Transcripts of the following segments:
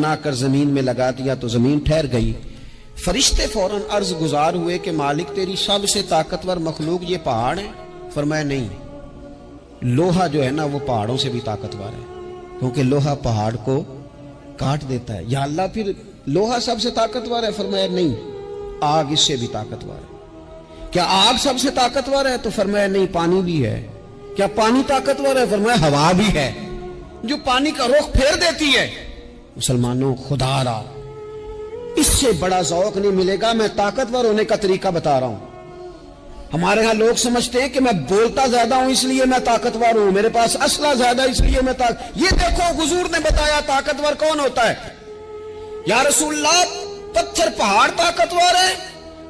بنا کر زمین میں لگا دیا تو زمین ٹھہر گئی۔ فرشتے فوراً عرض گزار ہوئے کہ مالک تیری سب سے طاقتور مخلوق یہ پہاڑ ہے؟ فرمایا نہیں، لوہا جو ہے نا وہ پہاڑوں سے بھی طاقتور ہے، کیونکہ لوہا پہاڑ کو کاٹ دیتا ہے۔ یا اللہ پھر لوہا سب سے طاقتور ہے؟ فرمایا نہیں، آگ اس سے بھی طاقتور ہے۔ کیا آگ سب سے طاقتور ہے؟ تو فرمایا نہیں، پانی بھی ہے۔ کیا پانی طاقتور ہے؟ فرمایا ہوا بھی ہے، جو پانی کا رخ پھیر دیتی ہے۔ مسلمانوں، خدا را اس سے بڑا ذوق نہیں ملے گا۔ میں طاقتور ہونے کا طریقہ بتا رہا ہوں۔ ہمارے ہاں لوگ سمجھتے ہیں کہ میں بولتا زیادہ ہوں اس لیے میں طاقتور ہوں، میرے پاس اسلحہ زیادہ اس لیے میں یہ دیکھو حضور نے بتایا طاقتور کون ہوتا ہے۔ یا رسول اللہ پتھر پہاڑ طاقتور ہے؟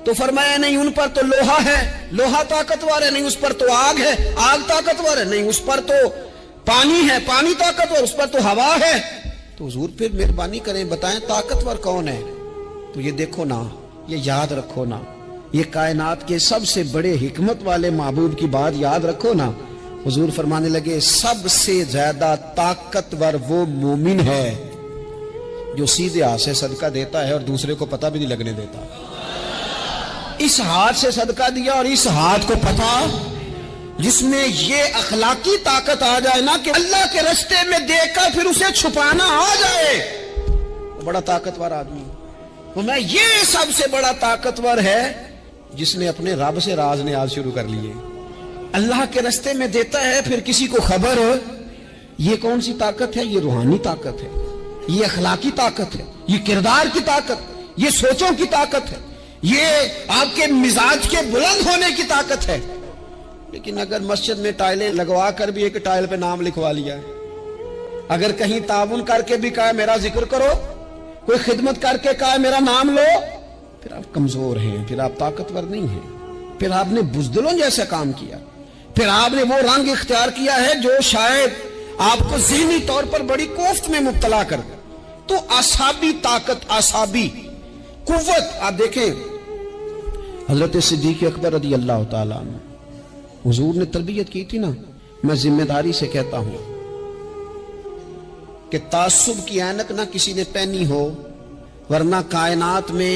تو فرمایا نہیں، ان پر تو لوہا ہے، لوہا طاقتور ہے، نہیں اس پر تو آگ ہے، آگ طاقتور ہے، نہیں اس پر تو پانی ہے، پانی طاقتور، اس پر تو ہوا ہے۔ تو حضور پھر مہربانی کریں بتائیں طاقتور کون ہے؟ تو یہ دیکھو نا، یہ یاد رکھو نا، یہ کائنات کے سب سے بڑے حکمت والے محبوب کی بات یاد رکھو نا۔ حضور فرمانے لگے سب سے زیادہ طاقتور وہ مومن ہے جو سیدھے ہاتھ سے صدقہ دیتا ہے اور دوسرے کو پتہ بھی نہیں لگنے دیتا۔ اس ہاتھ سے صدقہ دیا اور اس ہاتھ کو پتہ، جس میں یہ اخلاقی طاقت آ جائے نا کہ اللہ کے رستے میں دیکھ کر پھر اسے چھپانا آ جائے، وہ بڑا طاقتور آدمی۔ میں یہ سب سے بڑا طاقتور ہے جس نے اپنے رب سے راز نیاز شروع کر لیے، اللہ کے رستے میں دیتا ہے پھر کسی کو خبر ہو۔ یہ کون سی طاقت ہے؟ یہ روحانی طاقت ہے، یہ اخلاقی طاقت ہے، یہ کردار کی طاقت، یہ سوچوں کی طاقت ہے، یہ آپ کے مزاج کے بلند ہونے کی طاقت ہے۔ لیکن اگر مسجد میں ٹائلیں لگوا کر بھی ایک ٹائل پہ نام لکھوا لیا ہے، اگر کہیں تعاون کر کے بھی کہا میرا ذکر کرو، کوئی خدمت کر کے کہا میرا نام لو، پھر آپ کمزور ہیں، پھر آپ طاقتور نہیں ہیں، پھر آپ نے بزدلوں جیسا کام کیا، پھر آپ نے وہ رنگ اختیار کیا ہے جو شاید آپ کو ذہنی طور پر بڑی کوفت میں مبتلا کر دے۔ تو اعصابی طاقت، اعصابی قوت، آپ دیکھیں حضرت صدیق اکبر رضی اللہ تعالیٰ عنہ، حضور نے تربیت کی تھی نا۔ میں ذمہ داری سے کہتا ہوں کہ تعصب کی عینک نہ کسی نے پہنی ہو، ورنہ کائنات میں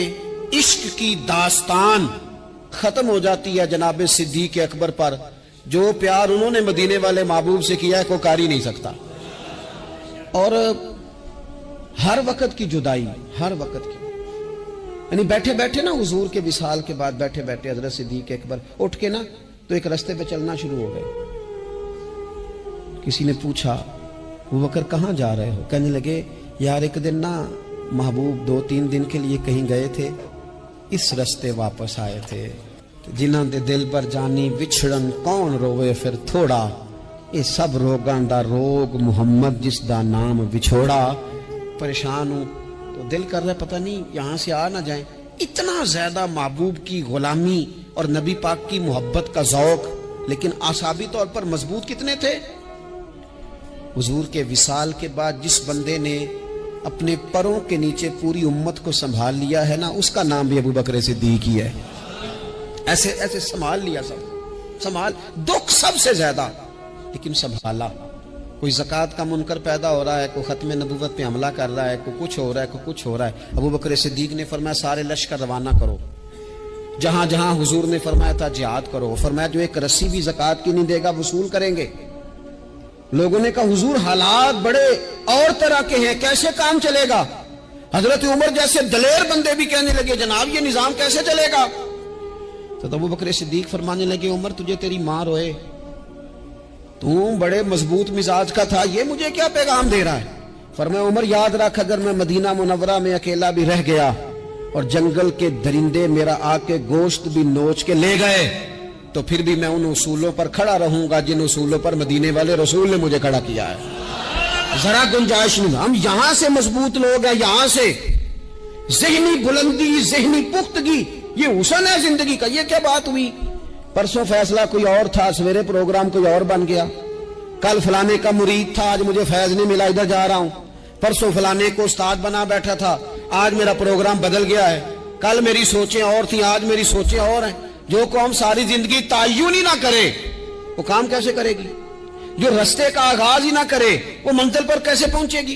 عشق کی داستان ختم ہو جاتی ہے جناب صدیق اکبر پر۔ جو پیار انہوں نے مدینے والے محبوب سے کیا ہے کوئی کر ہی نہیں سکتا۔ اور ہر وقت کی جدائی، ہر وقت کی، یعنی بیٹھے بیٹھے نا حضور کے وصال کے بعد بیٹھے بیٹھے حضرت صدیق اکبر اٹھ کے نا تو ایک رستے پہ چلنا شروع ہو گئے۔ کسی نے پوچھا ابو بکر کہاں جا رہے ہو؟ کہنے لگے یار ایک دن نا محبوب 2-3 دن کے لیے کہیں گئے تھے، اس رستے واپس آئے تھے، جنہاں دے دل پر جانی وچھڑن کون روے پھر تھوڑا، یہ سب روگاں دا روگ محمد جس دا نام وچھوڑا۔ پریشان ہوں تو دل کر رہا ہے پتہ نہیں یہاں سے آ نہ جائیں۔ اتنا زیادہ محبوب کی غلامی اور نبی پاک کی محبت کا ذوق، لیکن اعصابی طور پر مضبوط کتنے تھے؟ حضور کے وصال کے بعد جس بندے نے اپنے پروں کے نیچے پوری امت کو سنبھال لیا ہے نا، اس کا نام بھی ابو بکر صدیق ہی ہے۔ ایسے ایسے سنبھال لیا، سب سنبھال، دکھ سب سے زیادہ لیکن سنبھالا۔ کوئی زکوٰۃ کا منکر پیدا ہو رہا ہے، کوئی ختم نبوت پہ حملہ کر رہا ہے، کوئی کچھ ہو رہا ہے، کوئی کچھ ہو رہا ہے، ابو بکر صدیق نے فرمایا سارے لشکر روانہ کرو۔ جہاں جہاں حضور نے فرمایا تھا جہاد کرو، فرمایا جو ایک رسی بھی زکوٰۃ کی نہیں دے گا وصول کریں گے۔ لوگوں نے کہا حضور حالات بڑے اور طرح کے ہیں، کیسے کام چلے گا؟ حضرت عمر جیسے دلیر بندے بھی کہنے لگے جناب یہ نظام کیسے چلے گا؟ تو ابو بکر صدیق فرمانے لگے عمر تجھے تیری ماں روئے، تو بڑے مضبوط مزاج کا تھا، یہ مجھے کیا پیغام دے رہا ہے؟ فرمایا عمر یاد رکھ اگر میں مدینہ منورہ میں اکیلا بھی رہ گیا اور جنگل کے درندے میرا آ کے گوشت بھی نوچ کے لے گئے تو پھر بھی میں ان اصولوں پر کھڑا رہوں گا جن اصولوں پر مدینے والے رسول نے مجھے کھڑا کیا ہے۔ ذرا گنجائش نہیں، ہم یہاں سے مضبوط لوگ ہیں، یہاں سے ذہنی بلندی، ذہنی پختگی، یہ حسن ہے زندگی کا۔ یہ کیا بات ہوئی؟ پرسوں فیصلہ کوئی اور تھا، سویرے پروگرام کوئی اور بن گیا، کل فلانے کا مرید تھا آج مجھے فیض نہیں ملا ادھر جا رہا ہوں، پرسوں فلانے کو استاد بنا بیٹھا تھا آج میرا پروگرام بدل گیا ہے، کل میری سوچیں اور تھیں آج میری سوچیں اور ہیں۔ جو قوم ساری زندگی تعین ہی نہ کرے وہ کام کیسے کرے گی؟ جو رستے کا آغاز ہی نہ کرے وہ منزل پر کیسے پہنچے گی؟